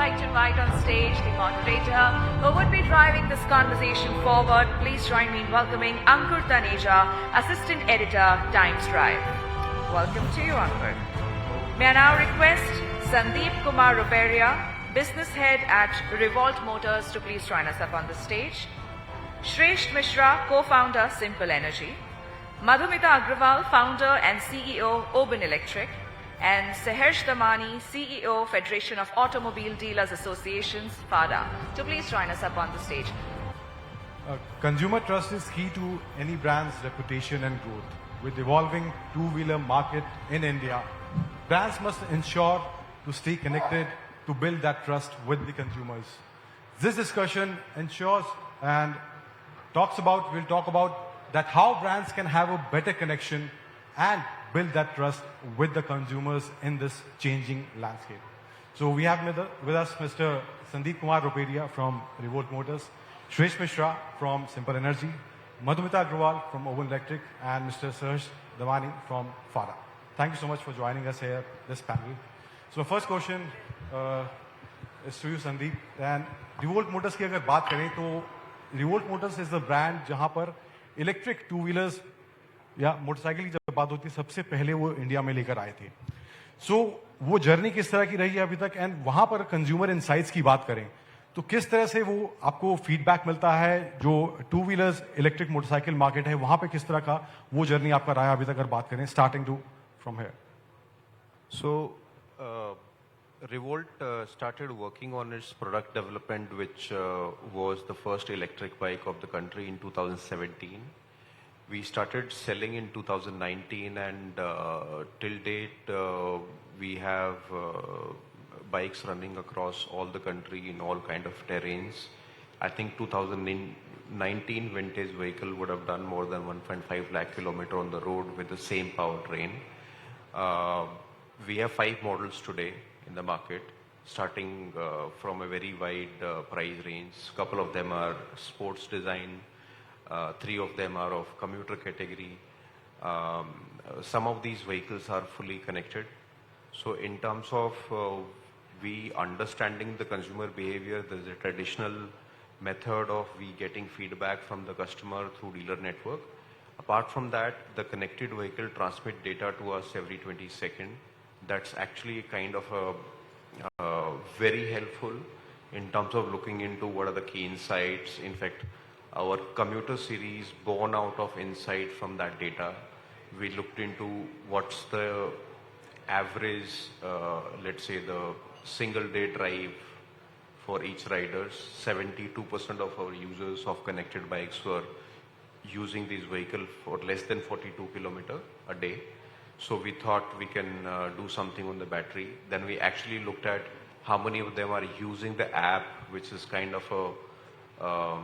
like to invite on stage the moderator who would be driving this conversation forward. Please join me in welcoming Ankur Taneja, Assistant Editor, Times Drive. Welcome to you, Ankur. May I now request Sandeep Kumar Ruperia, Business Head at Revolt Motors, to please join us up on the stage. Shresht Mishra, Co-founder, Simple Energy. Madhumita Agrawal, Founder and CEO, Oben Electric. And Saharsh Damani, CEO, Federation of Automobile Dealers Associations, FADA, to please join us up on the stage. Consumer trust is key to any brand's reputation and growth. With evolving two-wheeler market in India, brands must ensure to stay connected to build that trust with the consumers. This discussion ensures and we'll talk about that how brands can have a better connection and build that trust with the consumers in this changing landscape. So we have with us Mr. Sandeep Kumar Ruperia from Revolt Motors, Shresht Mishra from Simple Energy, Madhumita Agrawal from Oben Electric, and Mr. Saharsh Damani from FADA. Thank you so much for joining us here, this panel. So my first question is to you, Sandeep. And Revolt Motors की अगर बात करें तो Revolt Motors is the brand जहाँ पर electric two-wheelers या motorcycle की जब बात होती है सबसे पहले वो इंडिया में लेकर आए थे. सो वो जर्नी किस तरह की रही है अभी तक, एंड वहां पर कंज्यूमर इनसाइट्स की बात करें तो किस तरह से वो आपको फीडबैक मिलता है, जो two wheelers electric motorcycle market है वहां पे किस तरह का वो जर्नी आपका रहा है अभी तक अगर बात करें starting to from here. So, Revolt started working on its product development, which was the first electric bike of the country in 2017. We started selling in 2019, and till date we have bikes running across all the country in all kind of terrains. I think 2019 vintage vehicle would have done more than 1.5 lakh kilometer on the road with the same powertrain. We have 5 models today in the market, starting from a very wide price range. Couple of them are sports design, 3 of them are of commuter category. Some of these vehicles are fully connected. So in terms of we understanding the consumer behavior, there's a traditional method of we getting feedback from the customer through dealer network. Apart from that, the connected vehicle transmit data to us every 20 seconds. That's actually kind of a very helpful in terms of looking into what are the key insights. In fact, our commuter series born out of insight from that data. We looked into what's the average, let's say the single day drive for each riders. 72% of our users of connected bikes were using these vehicles for less than 42 kilometers a day. So we thought we can do something on the battery. Then we actually looked at how many of them are using the app, which is kind of a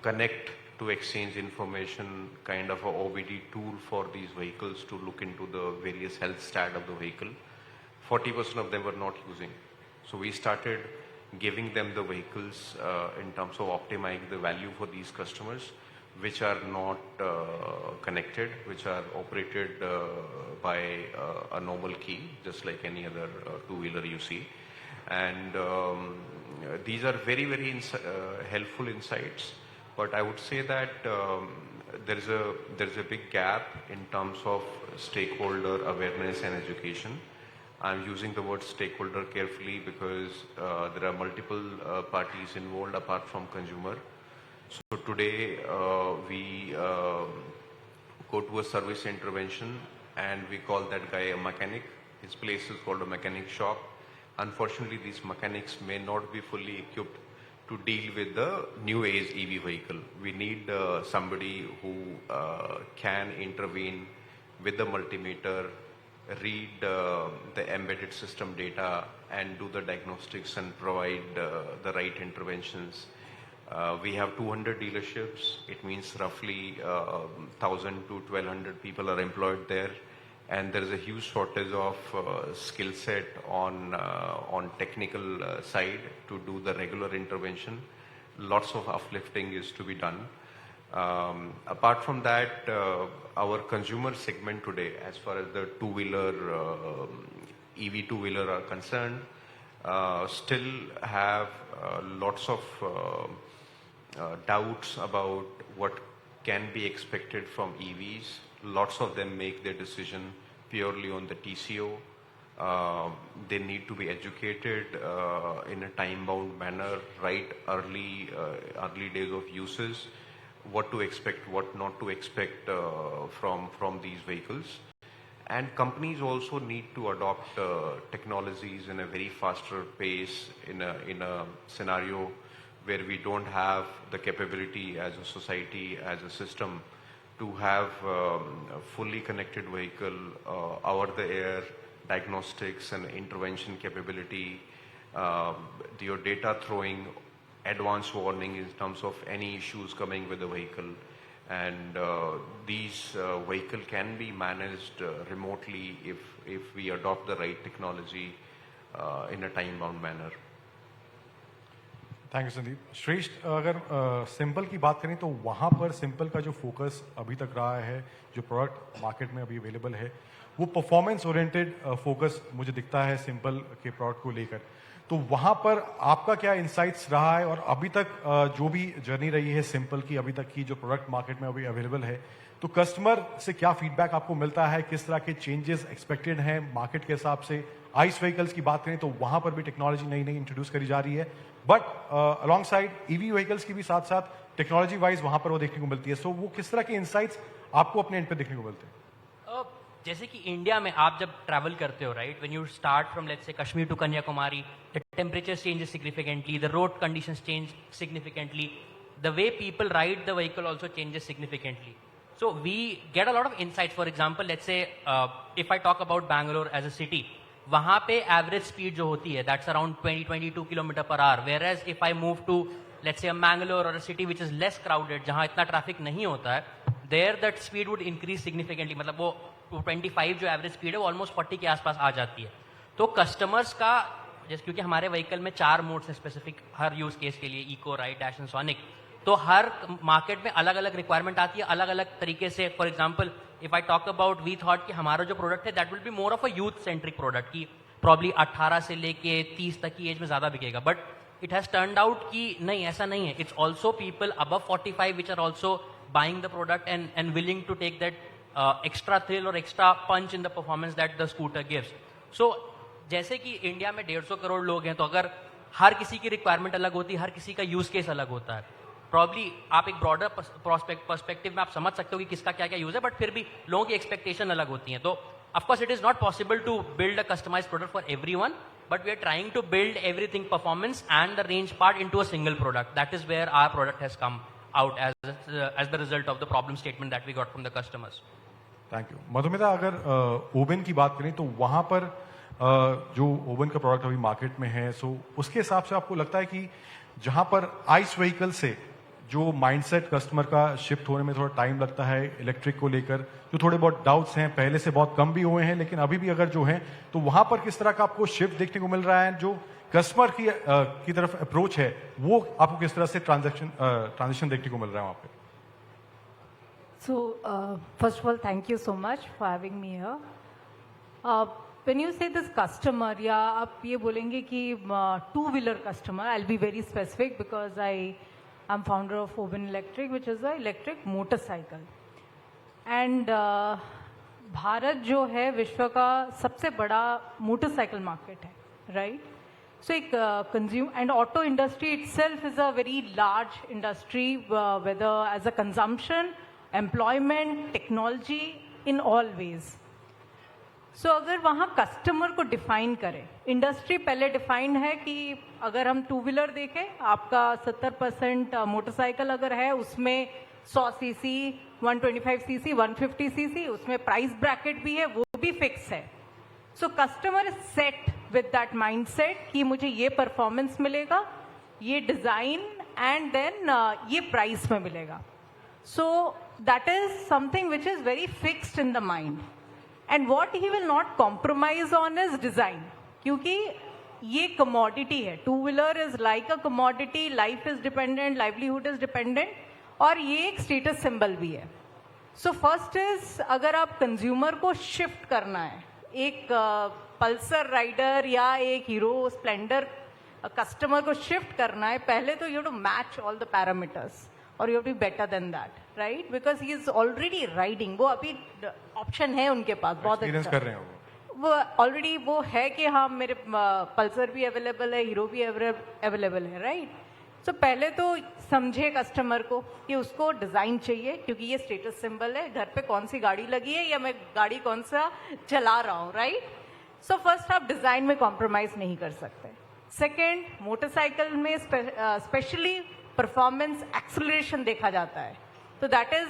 connect to exchange information, kind of a OBD tool for these vehicles to look into the various health stat of the vehicle. 40% of them were not using. So we started giving them the vehicles in terms of optimizing the value for these customers, which are not connected, which are operated by a normal key, just like any other two-wheeler you see. And these are very, very helpful insights. But I would say that there's a big gap in terms of stakeholder awareness and education. I'm using the word stakeholder carefully because there are multiple parties involved apart from consumer. So today we go to a service intervention and we call that guy a mechanic. His place is called a mechanic shop. Unfortunately, these mechanics may not be fully equipped to deal with the new age EV vehicle. We need somebody who can intervene with the multimeter, read the embedded system data and do the diagnostics and provide the right interventions. We have 200 dealerships. It means roughly 1,000 to 1,200 people are employed there. And there is a huge shortage of skill set on technical side to do the regular intervention. Lots of uplifting is to be done. Apart from that, our consumer segment today, as far as the two-wheeler, EV two-wheeler are concerned, still have lots of doubts about what can be expected from EVs. Lots of them make their decision purely on the TCO. They need to be educated in a time-bound manner, right early days of uses, what to expect, what not to expect from these vehicles. And companies also need to adopt technologies in a very faster pace in a scenario where we don't have the capability as a society, as a system, to have a fully connected vehicle, over-the-air diagnostics and intervention capability, your data throwing advance warning in terms of any issues coming with the vehicle. And these vehicle can be managed remotely if we adopt the right technology in a time-bound manner. Thank you Sandeep. श्रेष्ठ, अगर simple की बात करें तो वहाँ पर simple का जो फोकस अभी तक रहा है, जो प्रोडक्ट मार्केट में अभी अवेलेबल है, वो परफॉर्मेंस ओरिएंटेड फोकस मुझे दिखता है सिंपल के प्रोडक्ट को लेकर। तो वहाँ पर आपका क्या इंसाइट्स रहा है, और अभी तक जो भी जर्नी रही है सिंपल की, अभी तक की जो प्रोडक्ट मार्केट में अभी अवेलेबल है, तो कस्टमर से क्या फीडबैक आपको मिलता है, किस तरह के चेंजेस एक्सपेक्टेड हैं मार्केट के हिसाब से? आइस व्हीकल्स की बात करें तो वहां पर भी टेक्नोलॉजी नई नई इंट्रोड्यूस करी जा रही है, but along side EV vehicles की भी साथ साथ टेक्नोलॉजी वाइज वहां पर वो देखने को मिलती है। सो वो किस तरह के इंसाइट्स आपको अपने एंड पे देखने को मिलते हैं? जैसे कि इंडिया में आप जब ट्रैवल करते हो, right, when you start from let's say Kashmir to Kanyakumari, the temperature changes significantly, the road conditions change significantly, the way people ride the vehicle also changes significantly. So we get a lot of insights. For example, let's say if I talk about Bangalore as a city, वहाँ पे average speed जो होती है that's around 20-22 km per hour. Whereas if I move to let's say a Mangalore or a city which is less crowded, जहाँ इतना traffic नहीं होता है, there that speed would increase significantly. मतलब वो 25 जो average speed है वो almost 40 के आसपास आ जाती है. तो customers का जैसे क्योंकि हमारे व्हीकल में 4 मोड्स हैं स्पेसिफिक हर यूज केस के लिए, eco, ride, dash and sonic, तो हर मार्केट में अलग अलग रिक्वायरमेंट आती है अलग अलग तरीके से. For example if I talk about, we thought कि हमारा जो प्रोडक्ट है that will be more of a youth centric product, की प्रॉब्ली 18 से लेके 30 तक की एज में ज्यादा बिकेगा. But it has turned out कि नहीं, ऐसा नहीं है. It's also people above 45 which are also buying the product and willing to take that extra thrill और extra punch in the performance that the scooter gives. So जैसे कि India में 150 करोड़ लोग हैं, तो अगर हर किसी की रिक्वायरमेंट अलग होती है, हर किसी का यूज केस अलग होता है, प्रॉब्ली आप एक ब्रॉडर पर्सपेक्टिव में आप समझ सकते हो कि किसका क्या क्या यूज है, बट फिर भी लोगों की एक्सपेक्टेशन अलग होती है. तो of course it is not possible to build a customised product for everyone, but we are trying to build everything performance and the range part into a single product. That is where our product has come out as the result of the problem statement that we got from the customers. Thank you. Madhumita, अगर oven की बात करें तो वहां पर जो oven का product अभी मार्केट में है, सो उसके हिसाब से आपको लगता है कि जहां पर आइस व्हीकल से जो माइंडसेट कस्टमर का शिफ्ट होने में थोड़ा टाइम लगता है, इलेक्ट्रिक को लेकर जो थोड़े बहुत डाउट्स हैं, पहले से बहुत कम भी हुए हैं, लेकिन अभी भी अगर जो हैं, तो वहां पर किस तरह का आपको शिफ्ट देखने को मिल रहा है? जो कस्टमर की तरफ अप्रोच है, वो आपको किस तरह से ट्रांजिशन देखने को मिल रहा है वहां पे? So, first of all, thank you so much for having me here. When you say this customer, या आप ये बोलेंगे कि two-wheeler customer, I'll be very specific because I'm founder of Oben Electric, which is an electric motorcycle. And Bharat जो है विश्व का सबसे बड़ा मोटरसाइकिल मार्केट है, right? So, consumer and auto industry itself is a very large industry, whether as a consumption, employment, technology, in all ways. So, अगर वहाँ customer को डिफाइन करें, इंडस्ट्री पहले डिफाइंड है कि अगर हम टू व्हीलर देखें, आपका 70% मोटरसाइकिल अगर है उसमें 100 सीसी, 125 सीसी, 150 सीसी, उसमें प्राइस ब्रैकेट भी है, वो भी फिक्स है. So customer is set with that mindset कि मुझे ये परफॉर्मेंस मिलेगा, ये डिजाइन एंड देन ये प्राइस में मिलेगा. So that is something which is very fixed in the mind. And what he will not compromise on is design, क्योंकि ये कमोडिटी है. Two wheeler is like a commodity, life is dependent, livelihood is dependent, और ये एक status symbol भी है. So first is, अगर आप कंज्यूमर को शिफ्ट करना है, एक पल्सर राइडर या एक हीरो स्प्लेंडर कस्टमर को शिफ्ट करना है, पहले तो you to match all the parameters और you be better than that, right? Because he is already riding, वो अभी ऑप्शन है उनके पास, बहुत एक्सपीरियंस अच्छा कर रहे हैं वो ऑलरेडी वो है कि हाँ मेरे पल्सर भी अवेलेबल है, हीरो भी अवेलेबल है, राइट? सो पहले तो समझे कस्टमर को कि उसको डिजाइन चाहिए, क्योंकि ये स्टेटस सिंबल है, घर पे कौन सी गाड़ी लगी है या मैं गाड़ी कौन सा चला रहा हूँ, राइट? सो फर्स्ट आप डिजाइन में कॉम्प्रोमाइज नहीं कर सकते। सेकेंड, मोटरसाइकिल में स्पेशली परफॉर्मेंस एक्सेलरेशन देखा जाता है, तो दैट इज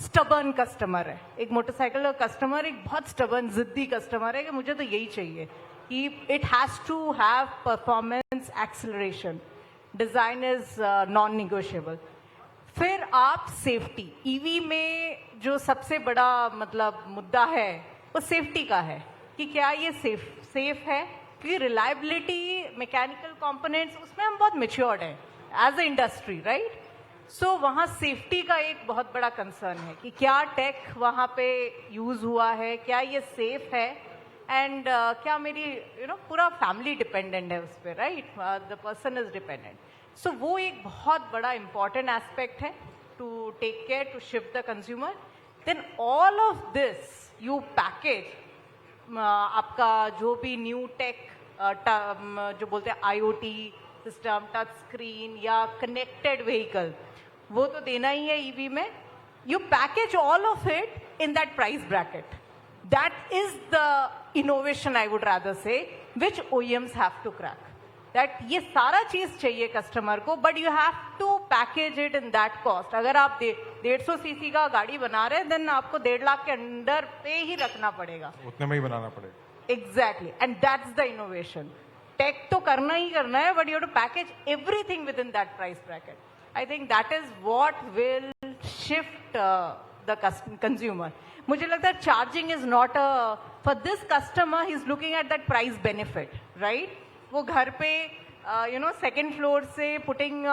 स्टबर्न कस्टमर है। एक मोटरसाइकिल का कस्टमर एक बहुत स्टबर्न जिद्दी कस्टमर है कि मुझे तो यही चाहिए कि it has to have performance acceleration, design is non negotiable. फिर आप सेफ्टी, ईवी में जो सबसे बड़ा मतलब मुद्दा है वो सेफ्टी का है कि क्या ये सेफ है, क्योंकि रिलायबिलिटी, मैकेनिकल कंपोनेंट्स, उसमें हम बहुत मैच्योर्ड हैं एज ए इंडस्ट्री, राइट? सो वहाँ सेफ्टी का एक बहुत बड़ा कंसर्न है कि क्या टेक वहाँ पे यूज हुआ है, क्या ये सेफ है, एंड क्या मेरी पूरा फैमिली डिपेंडेंट है उस पर, right? The person is dependent. So वो एक बहुत बड़ा इंपॉर्टेंट एस्पेक्ट है to take care, to shift the consumer. Then all of this you package, आपका जो भी न्यू टेक जो बोलते हैं IoT सिस्टम, टच स्क्रीन या कनेक्टेड व्हीकल, वो तो देना ही है ईवी में। You package all of it in that price bracket, that is the innovation I would rather say, which OEMs have to crack. That ये सारा चीज चाहिए कस्टमर को, but you have to package it in that cost. अगर आप 150 cc का गाड़ी बना रहे हैं, देन आपको 1.5 लाख के अंडर पे ही रखना पड़ेगा, उतने में ही बनाना पड़ेगा। Exactly, and that's the innovation. Tech तो करना ही करना है, but you have to package everything within that price bracket. I think that is what will shift the consumer. मुझे लगता है charging is not for this customer, he is looking at that price benefit, right? वो घर पे second floor से putting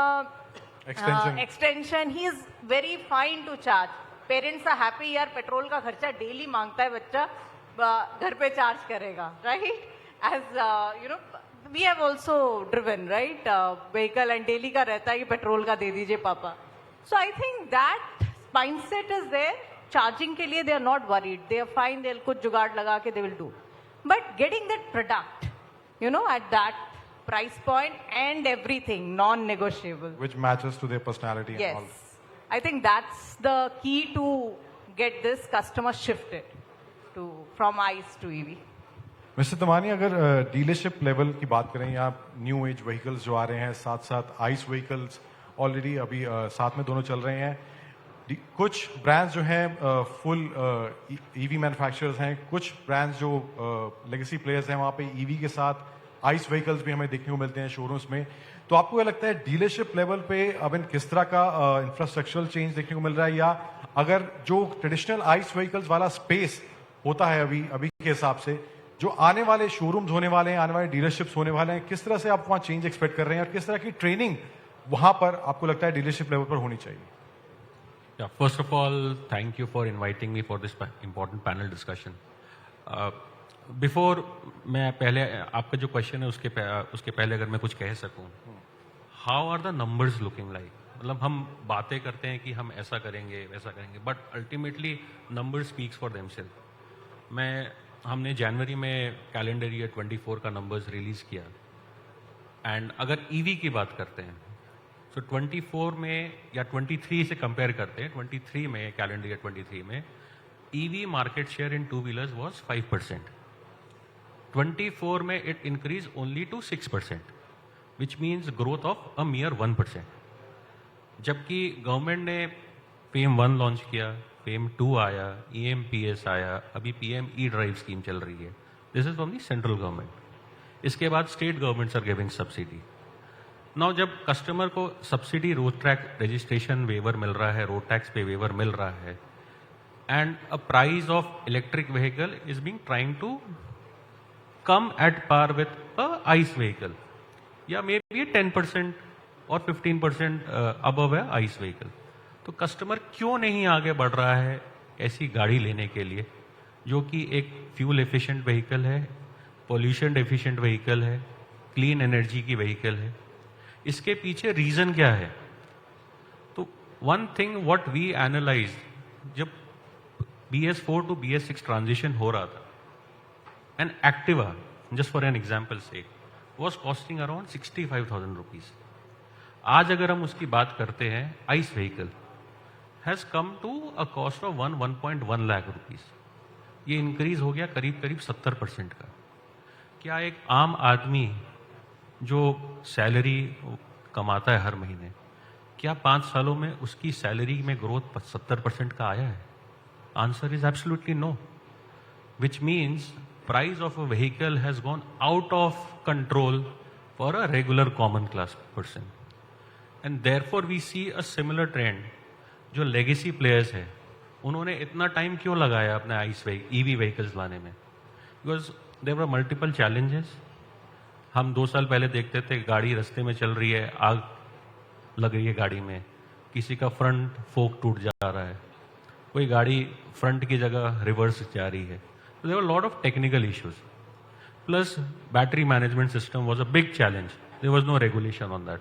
extension, he is very fine to charge. Parents are happy, यार petrol का खर्चा डेली मांगता है बच्चा, घर पे चार्ज करेगा, right? As we have also driven, right, vehicle, and daily का रहता है कि पेट्रोल का दे दीजिए पापा। So I think that mindset is there. Charging के लिए they are not worried, they are fine, they कुछ जुगाड़ लगा के they will do, but getting that product at that price point and everything non-negotiable, which matches to their personality yes. and all. I think that's the key to get this customer shifted from ICE to EV. Mister Tamani, अगर dealership level की बात करें या new age vehicles जो आ रहे हैं, साथ साथ आइस व्हीकल्स ऑलरेडी अभी साथ में दोनों चल रहे हैं, कुछ ब्रांड्स जो हैं फुल ईवी मैन्युफैक्चरर्स हैं, कुछ ब्रांड्स जो लेगेसी प्लेयर्स हैं वहाँ पे ईवी के साथ आइस व्हीकल्स भी हमें देखने को मिलते हैं शोरूम्स में। तो आपको क्या लगता है डीलरशिप लेवल पे अब इन किस तरह का इंफ्रास्ट्रक्चरल चेंज देखने को मिल रहा है, या अगर जो ट्रेडिशनल आइस व्हीकल्स वाला स्पेस होता है अभी के हिसाब से, जो आने वाले शोरूम्स होने वाले हैं, आने वाले डीलरशिप्स होने वाले हैं, किस तरह से आप वहाँ चेंज एक्सपेक्ट कर रहे हैं और किस तरह की ट्रेनिंग वहाँ पर आपको लगता है डीलरशिप लेवल पर होनी चाहिए? Yeah, first of all, thank you for inviting me for this important panel discussion. Before मैं पहले आपका जो क्वेश्चन है उसके पहले अगर मैं कुछ कह सकूं, how are the numbers looking like? मतलब हम बातें करते हैं कि हम ऐसा करेंगे वैसा करेंगे, but ultimately numbers speaks for themselves. हमने जनवरी में कैलेंडर ईयर 24 का नंबर्स रिलीज किया, एंड अगर ईवी की बात करते हैं तो 24 में या 23 से कंपेयर करते हैं, 23 में कैलेंडर ईयर 23 में EV market share in two wheelers was 5%. 24 में it increase only to 6%, which means growth of a mere 1%. जबकि गवर्नमेंट ने फेम 1 लॉन्च किया, फेम 2 आया, EMPS आया, अभी PM E-ड्राइव स्कीम चल रही है. This is from the central government. इसके बाद state governments are giving subsidy. Now जब कस्टमर को subsidy, road track registration waiver मिल रहा है, रोड टैक्स पे वेवर मिल रहा है, and a price of electric vehicle is being trying to come at par with a ICE vehicle, या मे बी 10% और 15% अबव है आइस व्हीकल, तो कस्टमर क्यों नहीं आगे बढ़ रहा है ऐसी गाड़ी लेने के लिए जो कि एक फ्यूल एफिशिएंट व्हीकल है, पोल्यूशन एफिशिएंट व्हीकल है, क्लीन एनर्जी की व्हीकल है। इसके पीछे रीजन क्या है? तो one thing what we analyse, जब BS4 टू BS6 ट्रांजिशन हो रहा था, an Activa, just for an example से, वॉज कॉस्टिंग अराउंड 65,000 रुपीज। आज अगर हम उसकी बात करते हैं, ICE vehicle has come to a cost of 1.1 lakh rupees. ये इंक्रीज हो गया करीब करीब 70% का। क्या एक आम आदमी जो सैलरी कमाता है हर महीने, क्या 5 सालों में उसकी सैलरी में ग्रोथ 70% का आया है? Answer is absolutely no, which means price of a vehicle has gone out of control for a regular common class person. And therefore we see a similar trend. जो legacy players है, उन्होंने इतना time क्यों लगाया अपने EV vehicles लाने में? Because there were multiple challenges. हम 2 साल पहले देखते थे गाड़ी रास्ते में चल रही है, आग लग रही है गाड़ी में, किसी का फ्रंट फोक टूट जा रहा है, कोई गाड़ी फ्रंट की जगह रिवर्स जा रही है। So there were a lot of technical issues. Plus, battery management system was a big challenge. There was no regulation on that.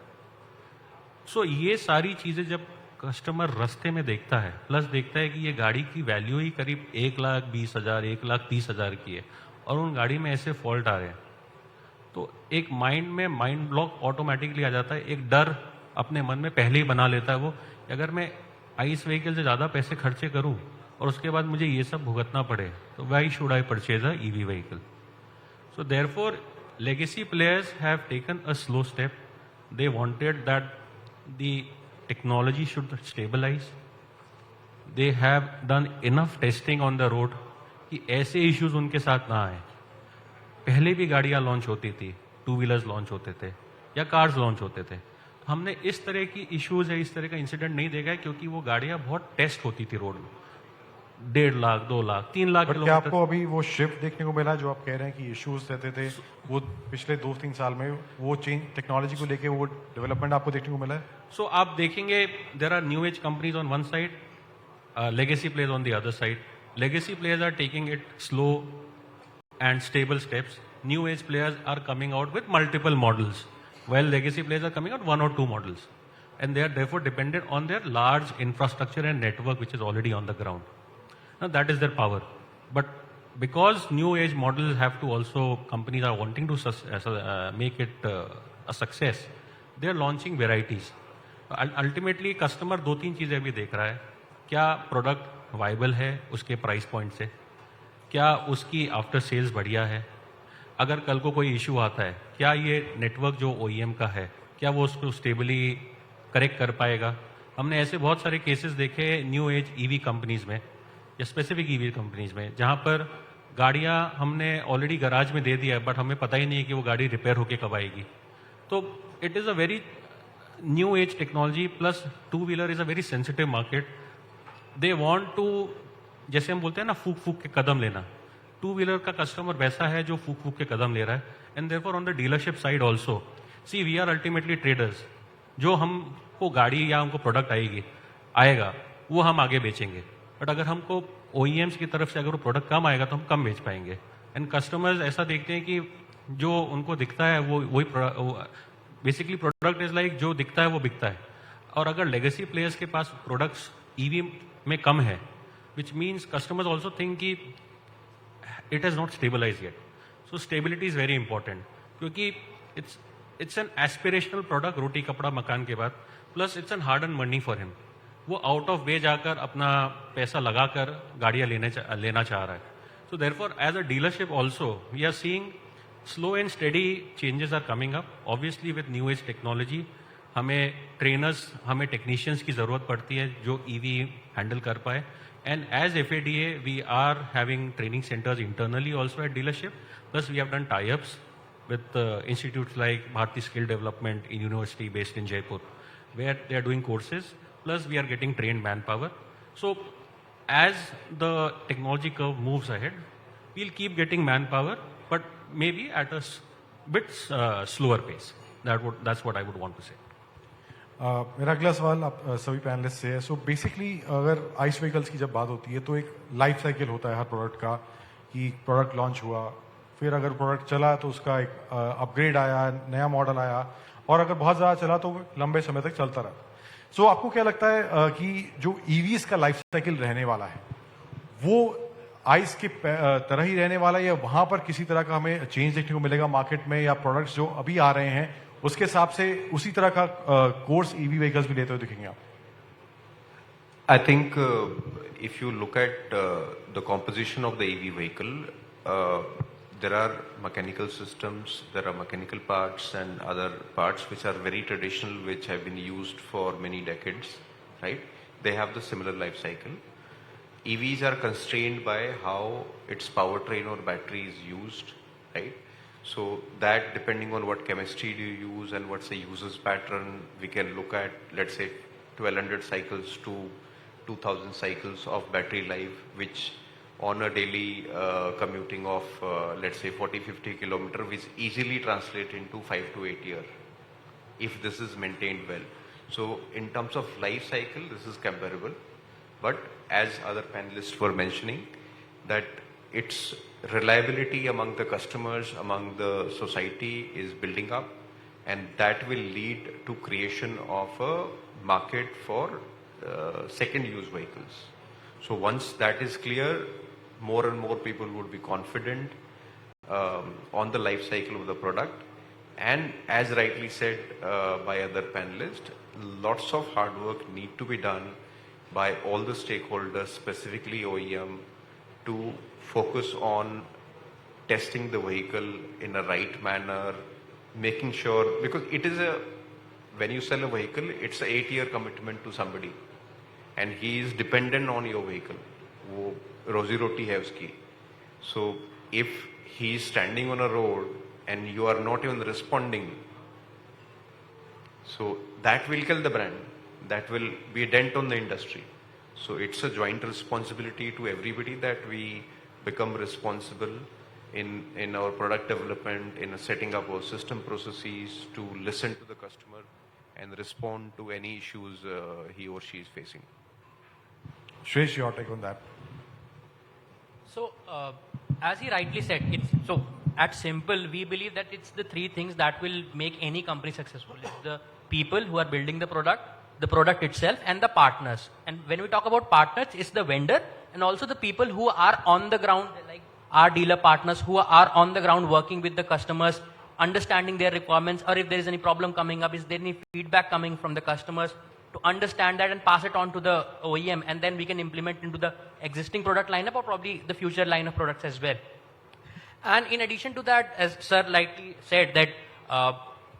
So ये सारी चीजें जब कस्टमर रास्ते में देखता है, प्लस देखता है कि ये गाड़ी की वैल्यू ही करीब 1,20,000, 1,30,000 की है, और उन गाड़ी में ऐसे फॉल्ट आ रहे हैं, तो एक माइंड में माइंड ब्लॉक ऑटोमेटिकली आ जाता है। एक डर अपने मन में पहले ही बना लेता है वो, अगर मैं आइस व्हीकल से ज़्यादा पैसे खर्चे करूँ और उसके बाद मुझे ये सब भुगतना पड़े, तो why should I purchase a EV vehicle? So therefore legacy players have taken a slow step. They wanted that the technology should stabilise. They have done enough testing on the road कि ऐसे issues उनके साथ ना आए. पहले भी गाड़ियां launch होती थी, 2 व्हीलर्स लॉन्च होते थे या कार्स लॉन्च होते थे, हमने इस तरह की इश्यूज है, इस तरह का इंसिडेंट नहीं देखा है, क्योंकि वो गाड़ियां बहुत टेस्ट होती थी रोड में. 1.5 लाख, 2 लाख, 3 लाख क्या किलोमीटर. आपको अभी वो शिफ्ट देखने को मिला जो आप कह रहे हैं कि इश्यूज रहते थे, वो पिछले 2-3 साल में वो चेंज टेक्नोलॉजी को लेके वो डेवलपमेंट आपको देखने को मिला है? सो आप देखेंगे there are new age companies on one side, legacy players on the other side. Legacy players are taking it slow and stable steps. New age players are coming out with multiple models, while legacy players are coming out 1 or 2 models, and they are therefore dependent on their large infrastructure and network which is already on the ground. Now that is their power. But because new age models have to also, companies are wanting to make it a success, they are launching varieties. Ultimately customer 2-3 चीजें भी देख रहा है. क्या product viable है उसके price point से, क्या उसकी आफ्टर सेल्स बढ़िया है, अगर कल को कोई इशू आता है क्या ये नेटवर्क जो OEM का है क्या वो उसको स्टेबली करेक्ट कर पाएगा. हमने ऐसे बहुत सारे केसेस देखे न्यू एज EV कंपनीज में या स्पेसिफिक EV कंपनीज में, जहाँ पर गाड़ियाँ हमने ऑलरेडी गराज में दे दिया है, बट हमें पता ही नहीं है कि वो गाड़ी रिपेयर होके कब आएगी. तो it is a very new age technology, plus 2 wheeler is a very sensitive market. They want to, जैसे हम बोलते हैं ना, फूक फूक के कदम लेना. 2 व्हीलर का कस्टमर वैसा है जो फूक फूक के कदम ले रहा है. And therefore on the dealership side also, see we are ultimately traders. जो हमको गाड़ी या हमको प्रोडक्ट आएगा वो हम आगे बेचेंगे, बट अगर हमको OEMs की तरफ से अगर वो प्रोडक्ट कम आएगा तो हम कम बेच पाएंगे. एंड कस्टमर्स ऐसा देखते हैं कि जो उनको दिखता है वो वही, बेसिकली प्रोडक्ट इज लाइक जो दिखता है वो बिकता है. और अगर लेगेसी प्लेयर्स के पास प्रोडक्ट्स EV में कम है, which means customers also think कि it has not stabilise yet. So stability is very important, क्योंकि इट्स एन एस्पिरेशनल प्रोडक्ट, रोटी कपड़ा मकान के बाद, plus it's an hard earned money for him. वो आउट ऑफ वे जाकर अपना पैसा लगाकर गाड़ियाँ लेना चाह रहा है. So therefore as a dealership also we are seeing slow and steady changes are coming up. Obviously with new age technology हमें ट्रेनर्स, हमें टेक्नीशियंस की ज़रूरत पड़ती है जो EV हैंडल कर पाए. And as FADA we are having training centres internally also at dealership. Plus we have done tie-ups with institutes like Bharti Skill Development University based in Jaipur, where they are doing courses, plus we are getting trained manpower. So as the technology curve moves ahead, we'll keep getting manpower, but maybe at a bit slower pace. That's what I would want to say. मेरा अगला सवाल आप सभी panelist से है. So basically अगर ice vehicles की जब बात होती है तो एक लाइफ साइकिल होता है हर प्रोडक्ट का, कि प्रोडक्ट लॉन्च हुआ, फिर अगर प्रोडक्ट चला तो उसका एक अपग्रेड आया, नया मॉडल आया, और अगर बहुत ज़्यादा चला तो वो लंबे समय तक चलता रहा। सो आपको क्या लगता है कि जो ईवीज का लाइफ साइकिल रहने वाला है वो आइस के तरह ही रहने वाला है, या वहां पर किसी तरह का हमें चेंज देखने को मिलेगा मार्केट में, या प्रोडक्ट्स जो अभी आ रहे हैं उसके हिसाब से उसी तरह का कोर्स ईवी व्हीकल्स भी लेते हुए दिखेंगे आप? I think if you look at the composition of the EV vehicle, there are mechanical systems, there are mechanical parts and other parts which are very traditional, which have been used for many decades, right? They have the similar life cycle. EVs are constrained by how its powertrain or battery is used, right? So that depending on what chemistry do you use and what's the user's pattern, we can look at, let's say, 1200 cycles to 2000 cycles of battery life, which on a daily commuting of, let's say, 40-50 kilometer, which easily translate into 5 to 8 years, if this is maintained well. So in terms of life cycle, this is comparable. But as other panelists were mentioning, that its reliability among the customers, among the society is building up, and that will lead to creation of a market for second use vehicles. So once that is clear, more and more people would be confident on the life cycle of the product. And as rightly said by other panelists, lots of hard work need to be done by all the stakeholders, specifically OEM, to focus on testing the vehicle in a right manner, making sure, because it is when you sell a vehicle, it's an 8-year commitment to somebody, and he is dependent on your vehicle. वो रोजी रोटी है उसकी. So if he is standing on a road and you are not even responding, so that will kill the brand. That will be a dent on the industry. So it's a joint responsibility to everybody that we become responsible in our product development, in setting up our system processes, to listen to the customer and respond to any issues he or she is facing. Shresh, your take on that? So, as he rightly said, at Simple, we believe that it's the three things that will make any company successful. It's the people who are building the product itself, and the partners. And when we talk about partners, it's the vendor and also the people who are on the ground, like our dealer partners who are on the ground working with the customers, understanding their requirements, or if there is any problem coming up, is there any feedback coming from the customers, to understand that and pass it on to the OEM, and then we can implement into the existing product lineup or probably the future line of products as well. And in addition to that, as Sir likely said, that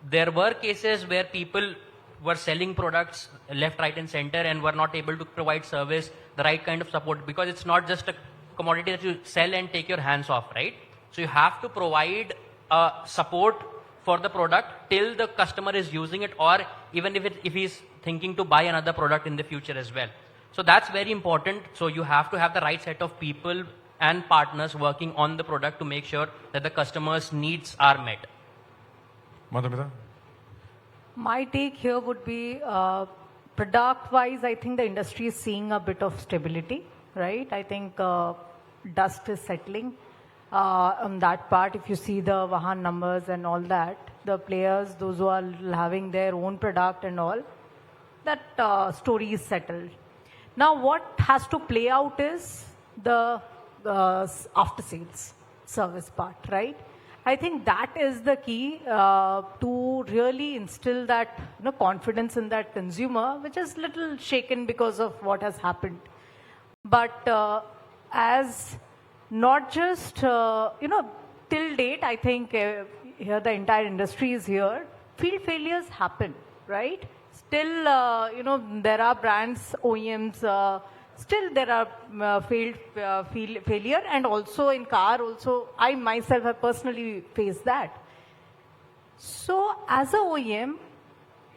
there were cases where people were selling products left, right and center and were not able to provide service, the right kind of support, because it's not just a commodity that you sell and take your hands off, right? So you have to provide support for the product till the customer is using it, or even if he's thinking to buy another product in the future as well. So that's very important. So you have to have the right set of people and partners working on the product to make sure that the customer's needs are met. Madhumita? My take here would be product-wise, I think the industry is seeing a bit of stability, right? I think dust is settling on that part. If you see the Vahan numbers and all that, the players, those who are having their own product and all, that story is settled. Now what has to play out is the after-sales service part, right? I think that is the key to really instill that confidence in that consumer, which is little shaken because of what has happened. But as not just till date, I think here the entire industry is here. Field failures happen, right? Still, there are brands, OEMs. Still, there are failure, and also in car, also I myself have personally faced that. So, as a OEM,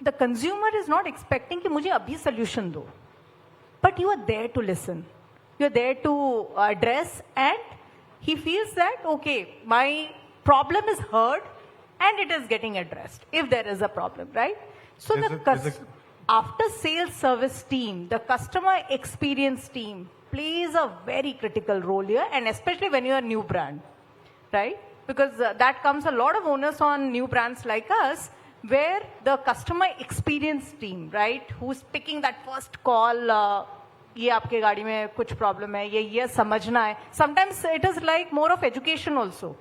the consumer is not expecting कि मुझे अभी solution दो, but you are there to listen. You are there to address, and he feels that okay, my problem is heard, and it is getting addressed if there is a problem, right? So after sales service team, the customer experience team plays a very critical role here, and especially when you are a new brand, right? because that comes a lot of onus on new brands like us, where the customer experience team, right, who's picking that first call, ये आपके गाड़ी में कुछ problem है, ये समझना है. Sometimes it is like more of education also.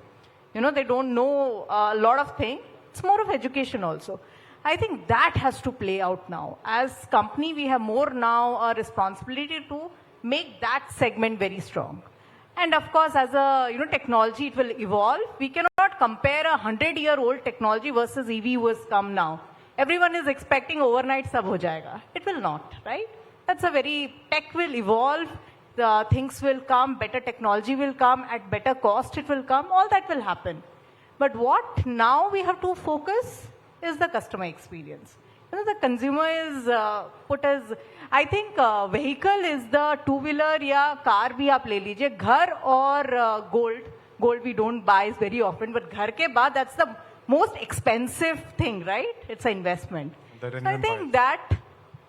You know, they don't know a lot of things. It's more of education also. I think that has to play out now. As company, we have more now a responsibility to make that segment very strong. And of course, as a technology, it will evolve. We cannot compare a 100-year-old technology versus EV who has come now. Everyone is expecting overnight sab ho jayega. It will not, right? That's a very, tech will evolve, the things will come, better technology will come, at better cost it will come, all that will happen. But what now we have to focus is the customer experience. The consumer is put as, I think vehicle is the two-wheeler या car भी आप ले लीजिए, घर और gold we don't buy very often, but घर के बाद that's the most expensive thing, right? It's an investment. So I think that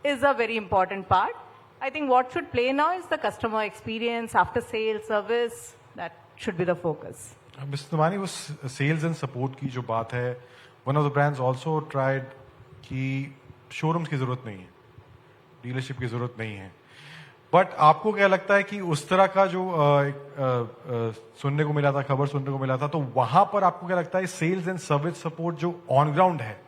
is a very important part. I think what should play now is the customer experience, after sales service, that should be the focus. Mr. Damani, was sales and support की जो बात है, one of the brands also tried कि showrooms की जरूरत नहीं है, dealership की जरूरत नहीं है. बट आपको क्या लगता है कि उस तरह का जो सुनने को मिला था, खबर सुनने को मिला था, तो वहां पर आपको क्या लगता है सेल्स एंड सर्विस सपोर्ट जो ऑन ग्राउंड है,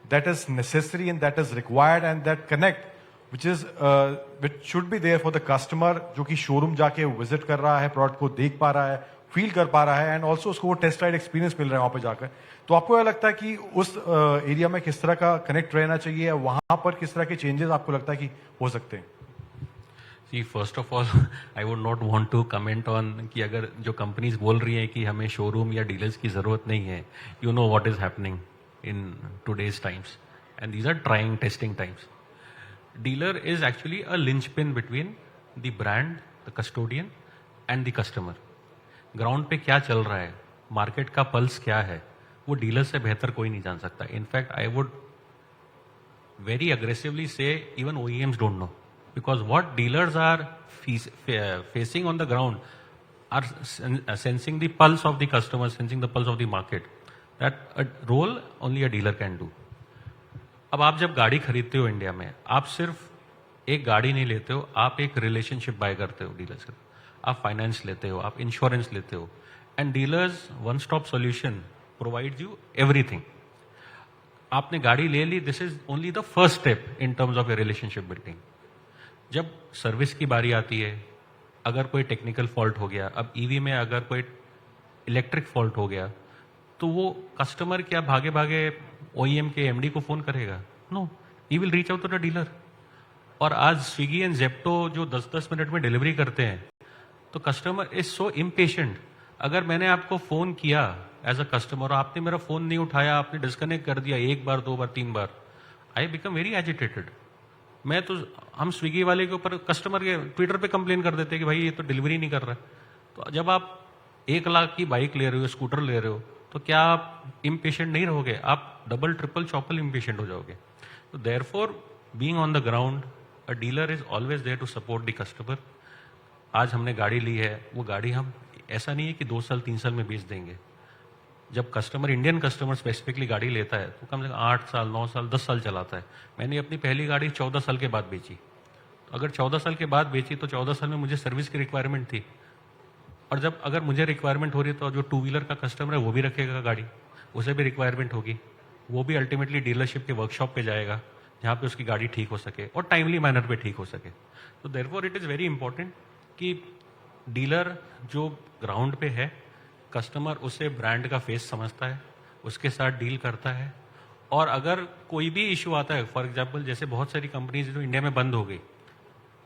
that is necessary and that is required and that connect which should be there for the customer, जो कि शोरूम जाके विजिट कर रहा है, प्रोडक्ट को देख पा रहा है, फील कर पा रहा है, एंड ऑल्सो उसको वो टेस्ट राइड एक्सपीरियंस मिल रहा है वहां पर जाकर. तो आपको क्या लगता है कि उस एरिया में किस तरह का कनेक्ट रहना चाहिए, वहां पर किस तरह के चेंजेस आपको लगता है कि हो सकते हैं? See, first of all, I would not want to comment on कि अगर जो कंपनीज बोल रही हैं कि हमें शोरूम या डीलर्स की जरूरत नहीं है, you know what is happening in today's times, and these are trying, testing times. Dealer is actually a linchpin between the brand, the custodian, and the customer. Ground पे क्या चल रहा है, मार्केट का पल्स क्या है, वो डीलर से बेहतर कोई नहीं जान सकता. In fact I would very aggressively से even OEMs don't know, because what dealers are facing on the ground are sensing the pulse of the customer, sensing the pulse of the market. That a role only a dealer can do. अब आप जब गाड़ी खरीदते हो India में, आप सिर्फ एक गाड़ी नहीं लेते हो, आप एक रिलेशनशिप बाय करते हो डीलर से. आप फाइनेंस लेते हो, आप इंश्योरेंस लेते हो, and dealers one stop solution provides you everything. आपने गाड़ी ले ली, this is only the first step in terms of a relationship building. जब सर्विस की बारी आती है, अगर कोई टेक्निकल फॉल्ट हो गया, अब ईवी में अगर कोई इलेक्ट्रिक फॉल्ट हो गया, तो वो कस्टमर क्या भागे भागे OEM के MD को फोन करेगा? No, he will reach out to the dealer. और आज स्विगी एंड जेप्टो जो 10-10 मिनट में डिलीवरी करते हैं, तो कस्टमर इज सो इम्पेशेंट. अगर मैंने आपको फोन किया एज अ कस्टमर, आपने मेरा फोन नहीं उठाया, आपने डिस्कनेक्ट कर दिया 1 बार 2 बार 3 बार, आई बिकम वेरी एजिटेटेड. मैं तो, हम स्विगी वाले के ऊपर कस्टमर के ट्विटर पे कंप्लेन कर देते हैं कि भाई ये तो डिलीवरी नहीं कर रहा है. तो जब आप 1 लाख की बाइक ले रहे हो, स्कूटर ले रहे हो, तो क्या आप इम्पेशेंट नहीं रहोगे? आप डबल ट्रिपल चौपल इम्पेशेंट हो जाओगे. तो therefore being on the ground, a dealer is always there to support the customer. आज हमने गाड़ी ली है, वो गाड़ी हम ऐसा नहीं है कि 2 साल 3 साल में बेच देंगे. जब कस्टमर, इंडियन कस्टमर स्पेसिफिकली गाड़ी लेता है, तो कम से कम 8 साल 9 साल 10 साल चलाता है. मैंने अपनी पहली गाड़ी 14 साल के बाद बेची. तो अगर 14 साल के बाद बेची, तो 14 साल में मुझे सर्विस की रिक्वायरमेंट थी. और जब अगर मुझे रिक्वायरमेंट हो रही है, तो जो 2 व्हीलर का कस्टमर है वो भी रखेगा गाड़ी, उसे भी रिक्वायरमेंट होगी, वो भी अल्टीमेटली डीलरशिप के वर्कशॉप पे जाएगा, जहाँ पे उसकी गाड़ी ठीक हो सके और टाइमली मैनर पे ठीक हो सके. तो therefore it is very important कि डीलर जो ग्राउंड पे है, कस्टमर उसे ब्रांड का फेस समझता है, उसके साथ डील करता है. और अगर कोई भी इशू आता है, फॉर एग्जांपल जैसे बहुत सारी कंपनीज जो इंडिया में बंद हो गई,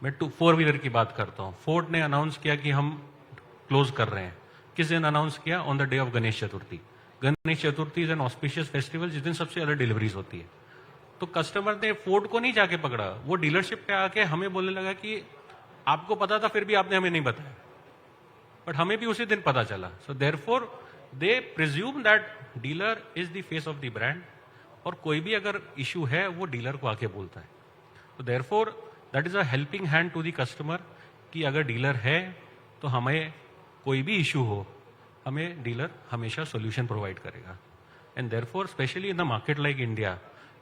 मैं 4 व्हीलर की बात करता हूँ. फोर्ड ने अनाउंस किया कि हम क्लोज कर रहे हैं. किस दिन अनाउंस किया? On the day of Ganesh Chaturthi. Ganesh Chaturthi is an auspicious festival, जिस दिन सबसे ज्यादा डिलीवरीज होती है. तो कस्टमर ने फोर्ड को नहीं जाके पकड़ा, वो डीलरशिप पे आके हमें बोलने लगा कि आपको पता था फिर भी आपने हमें नहीं बताया. बट हमें भी उसी दिन पता चला. So therefore they presume that dealer is the face of the brand, और कोई भी अगर इशू है वो डीलर को आके बोलता है. तो therefore that is a helping hand to the customer कि अगर डीलर है तो हमें कोई भी इशू हो हमें डीलर हमेशा सोल्यूशन प्रोवाइड करेगा. And therefore specially in the market like India,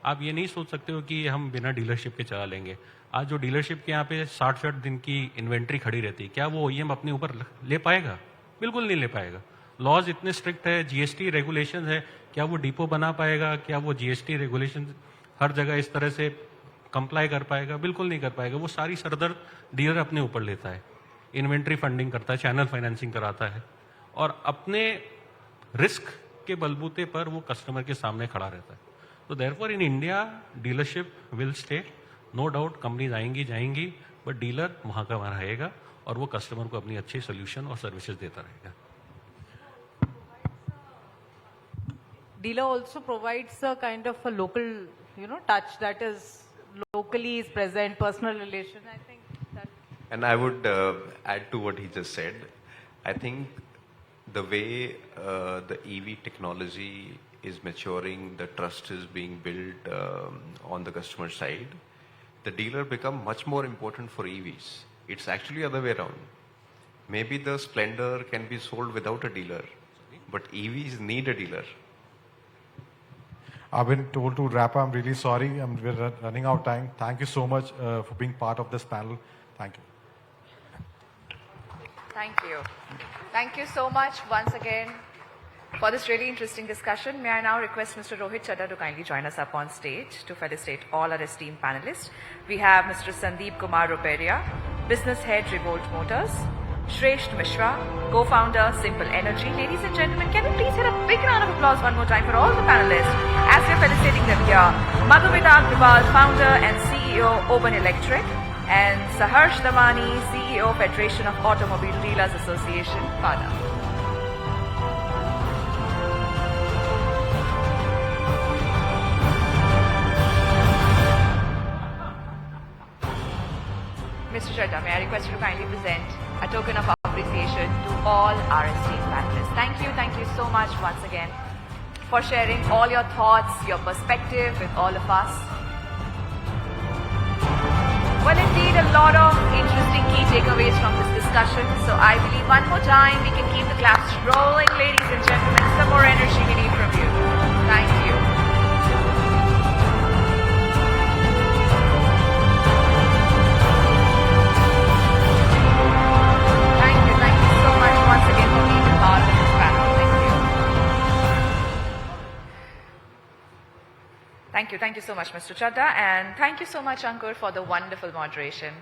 आप ये नहीं सोच सकते हो कि हम बिना डीलरशिप के चला लेंगे. आज जो डीलरशिप के यहाँ पे 60-60 दिन की इन्वेंट्री खड़ी रहती है, क्या वो OEM अपने ऊपर ले पाएगा? बिल्कुल नहीं ले पाएगा. लॉज इतने स्ट्रिक्ट है, GST रेगुलेशन है, क्या वो डिपो बना पाएगा? क्या वो GST रेगुलेशन हर जगह इस तरह से कंप्लाई कर पाएगा? बिल्कुल नहीं कर पाएगा. वो सारी सरदर्द डीलर अपने ऊपर लेता है, इन्वेंट्री फंडिंग करता है, चैनल फाइनेंसिंग कराता है, और अपने रिस्क के बलबूते पर वो कस्टमर के सामने खड़ा रहता है. तो therefore in India dealership will stay, no doubt. Companies आएंगी जाएंगी, बट डीलर वहाँ का वहाँ रहेगा और वो कस्टमर को अपनी अच्छी सोल्यूशन और सर्विसेज देता रहेगा. Dealer also provides a kind of a local, touch that is locally is present, personal relation. I think that. And I would add to what he just said. I think the way the EV technology is maturing, the trust is being built on the customer side, the dealer become much more important for EVs. It's actually other way around. Maybe the Splendor can be sold without a dealer, but EVs need a dealer. I've been told to wrap up. I'm really sorry. We're running out of time. Thank you so much for being part of this panel. Thank you. Thank you. Thank you so much once again for this really interesting discussion. May I now request Mr. Rohit Chadha to kindly join us up on stage to felicitate all our esteemed panelists. We have Mr. Sandeep Kumar Ruperia, Business Head, Revolt Motors, Shresht Mishra, co-founder, Simple Energy. Ladies and gentlemen, can we please hear a big round of applause one more time for all the panelists as we're felicitating them here. Madhumita Agrawal, founder and CEO, Oban Electric, and Saharsh Damani, CEO, Federation of Automobile Dealers Association, FADA. Mr. Chadha, may I request you to kindly present a token of appreciation to all our esteemed panelists. Thank you so much once again for sharing all your thoughts, your perspective with all of us. Well, indeed, a lot of interesting key takeaways from this discussion. So I believe one more time we can keep the claps rolling, ladies and gentlemen. Some more energy we need from you. Thank you. Thank you so much once again for being a part of this panel. Thank you so much, Mr. Chadha, and thank you so much, Ankur, for the wonderful moderation.